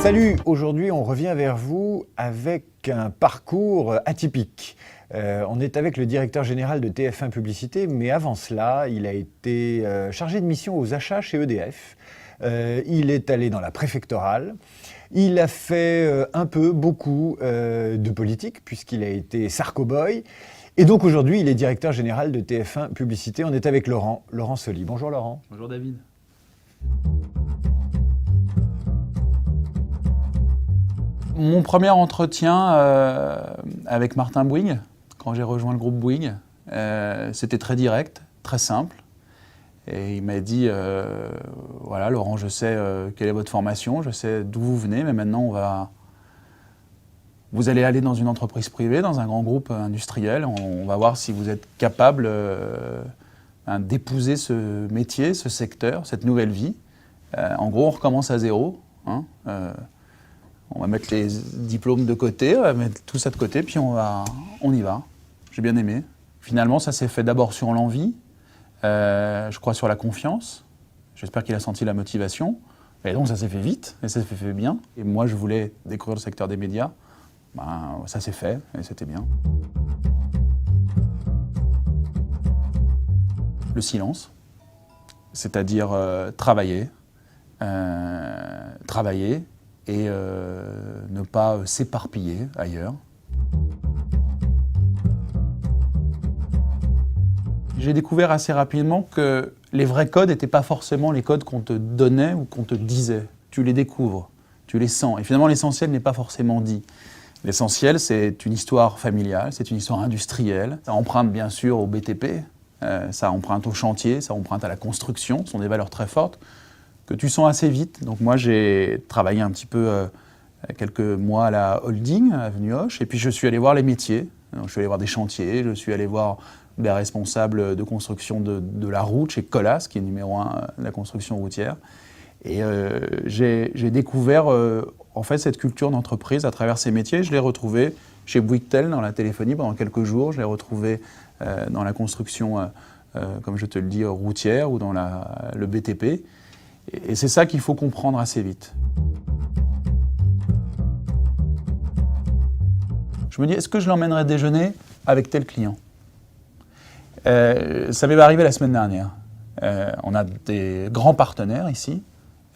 Salut, aujourd'hui on revient vers vous avec un parcours atypique. On est avec le directeur général de TF1 Publicité, mais avant cela, il a été chargé de mission aux achats chez EDF. Il est allé dans la préfectorale. Il a fait beaucoup de politique, puisqu'il a été Sarko-boy. Et donc aujourd'hui, il est directeur général de TF1 Publicité. On est avec Laurent Soli. Bonjour Laurent. Bonjour David. Mon premier entretien avec Martin Bouygues, quand j'ai rejoint le groupe Bouygues, c'était très direct, très simple. Et il m'a dit, voilà Laurent, je sais quelle est votre formation, je sais d'où vous venez, mais maintenant vous allez aller dans une entreprise privée, dans un grand groupe industriel. On va voir si vous êtes capable d'épouser ce métier, ce secteur, cette nouvelle vie. En gros, on recommence à zéro. Hein, on va mettre les diplômes de côté, on va mettre tout ça de côté, puis on y va. J'ai bien aimé. Finalement, ça s'est fait d'abord sur l'envie, je crois sur la confiance. J'espère qu'il a senti la motivation. Et donc ça s'est fait vite, et ça s'est fait bien. Et moi, je voulais découvrir le secteur des médias. Ça s'est fait, et c'était bien. Le silence, c'est-à-dire travailler et ne pas s'éparpiller ailleurs. J'ai découvert assez rapidement que les vrais codes n'étaient pas forcément les codes qu'on te donnait ou qu'on te disait. Tu les découvres, tu les sens. Et finalement, l'essentiel n'est pas forcément dit. L'essentiel, c'est une histoire familiale, c'est une histoire industrielle. Ça emprunte bien sûr au BTP, ça emprunte au chantier, ça emprunte à la construction. Ce sont des valeurs très fortes que tu sens assez vite. Donc moi, j'ai travaillé un petit peu quelques mois à la holding, à Avenue Hoche, et puis je suis allé voir les métiers. Donc, je suis allé voir des chantiers, je suis allé voir des responsables de construction de la route chez Colas, qui est numéro 1 de la construction routière. Et j'ai découvert en fait cette culture d'entreprise à travers ces métiers. Je l'ai retrouvé chez Bouygues dans la téléphonie pendant quelques jours. Je l'ai retrouvé dans la construction, comme je te le dis, routière ou dans le BTP. Et c'est ça qu'il faut comprendre assez vite. Je me dis, est-ce que je l'emmènerais déjeuner avec tel client ? Ça m'est arrivé la semaine dernière. On a des grands partenaires ici.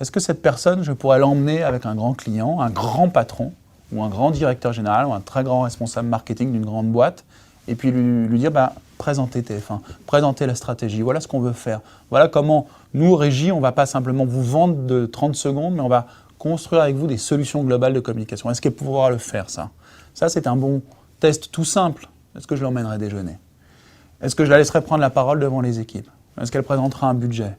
Est-ce que cette personne, je pourrais l'emmener avec un grand client, un grand patron, ou un grand directeur général, ou un très grand responsable marketing d'une grande boîte, et puis lui dire, présentez TF1, présentez la stratégie, voilà ce qu'on veut faire. Voilà comment, nous, Régie, on ne va pas simplement vous vendre de 30 secondes, mais on va construire avec vous des solutions globales de communication. Est-ce qu'elle pourra le faire, ça ? Ça, c'est un bon test tout simple. Est-ce que je l'emmènerai déjeuner ? Est-ce que je la laisserai prendre la parole devant les équipes ? Est-ce qu'elle présentera un budget ?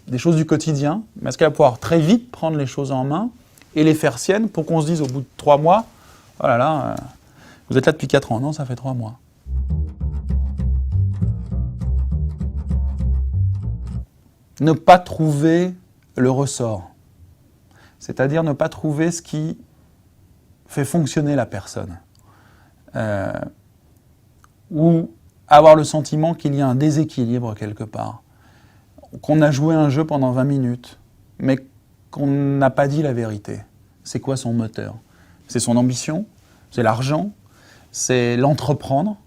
Des choses du quotidien, mais est-ce qu'elle va pouvoir très vite prendre les choses en main et les faire siennes pour qu'on se dise au bout de 3 mois, oh là là, vous êtes là depuis 4 ans, non, ça fait 3 mois. Ne pas trouver le ressort, c'est-à-dire ne pas trouver ce qui fait fonctionner la personne. Ou avoir le sentiment qu'il y a un déséquilibre quelque part. Qu'on a joué un jeu pendant 20 minutes, mais qu'on n'a pas dit la vérité. C'est quoi son moteur ? C'est son ambition ? C'est l'argent ? C'est l'entreprendre ?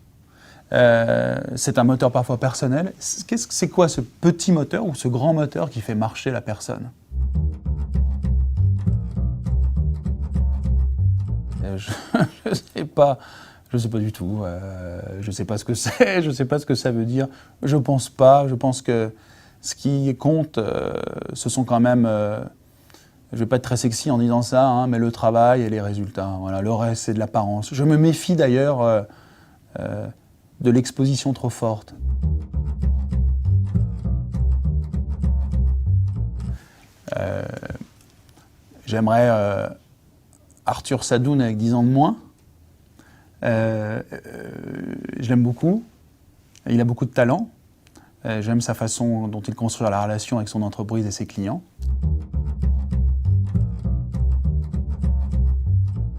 C'est un moteur parfois personnel ? C'est quoi ce petit moteur ou ce grand moteur qui fait marcher la personne ? Je sais pas du tout. Je sais pas ce que c'est, je sais pas ce que ça veut dire. Je pense que ce qui compte, ce sont quand même, je ne vais pas être très sexy en disant ça, hein, mais le travail et les résultats. Voilà, le reste, c'est de l'apparence. Je me méfie d'ailleurs de l'exposition trop forte. J'aimerais Arthur Sadoun avec 10 ans de moins. Je l'aime beaucoup. Il a beaucoup de talent. J'aime sa façon dont il construit la relation avec son entreprise et ses clients.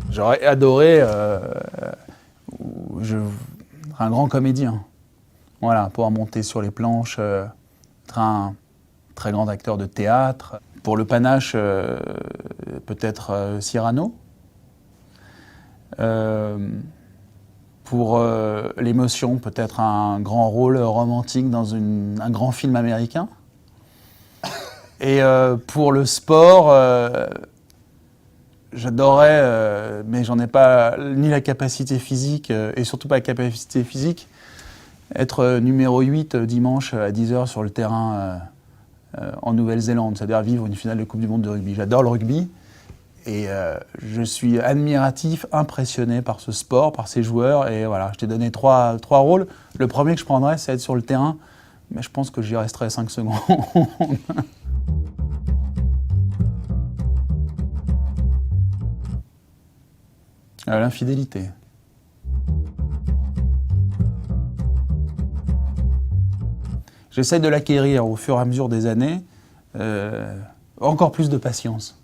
J'aurais adoré un grand comédien. Voilà, pouvoir monter sur les planches, être un très grand acteur de théâtre. Pour le panache peut-être Cyrano. Pour l'émotion, peut-être un grand rôle romantique dans un grand film américain. Et pour le sport, j'adorais, mais j'en ai pas ni la capacité physique, et surtout pas la capacité physique, être numéro 8 dimanche à 10h sur le terrain en Nouvelle-Zélande, c'est-à-dire vivre une finale de Coupe du Monde de rugby. J'adore le rugby. Et je suis admiratif, impressionné par ce sport, par ces joueurs. Et voilà, je t'ai donné trois rôles. Le premier que je prendrais, c'est être sur le terrain. Mais je pense que j'y resterai 5 secondes. L'infidélité. J'essaie de l'acquérir au fur et à mesure des années. Encore plus de patience.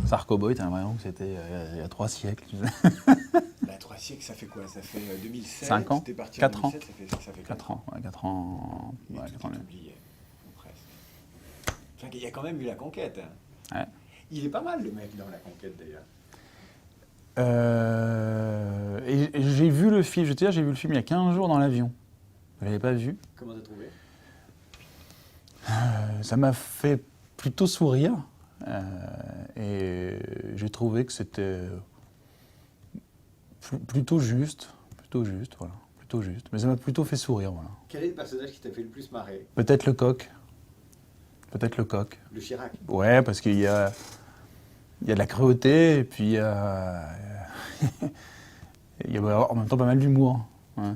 Sarko-Boy, t'as l'impression que c'était il y a 3 siècles. 3 siècles, ça fait quoi? Ça fait 2007. 5 ans? T'es parti 4 en ans. 2007, ça fait 4 ans. Ouais, 4 ans. Ouais, 4 ans. Oublié, presque. Enfin, il y a quand même eu la conquête. Ouais. Il est pas mal le mec dans la conquête d'ailleurs. Et j'ai vu le film, je veux dire, j'ai vu le film il y a 15 jours dans l'avion. Je l'avais pas vu. Comment t'as trouvé? Ça m'a fait plutôt sourire. Et j'ai trouvé que c'était plutôt juste, voilà, plutôt juste. Mais ça m'a plutôt fait sourire, voilà. Quel est le personnage qui t'a fait le plus marrer? Peut-être le coq. Le Chirac. Ouais, parce qu'il y a de la cruauté et puis il y a en même temps pas mal d'humour. Ouais.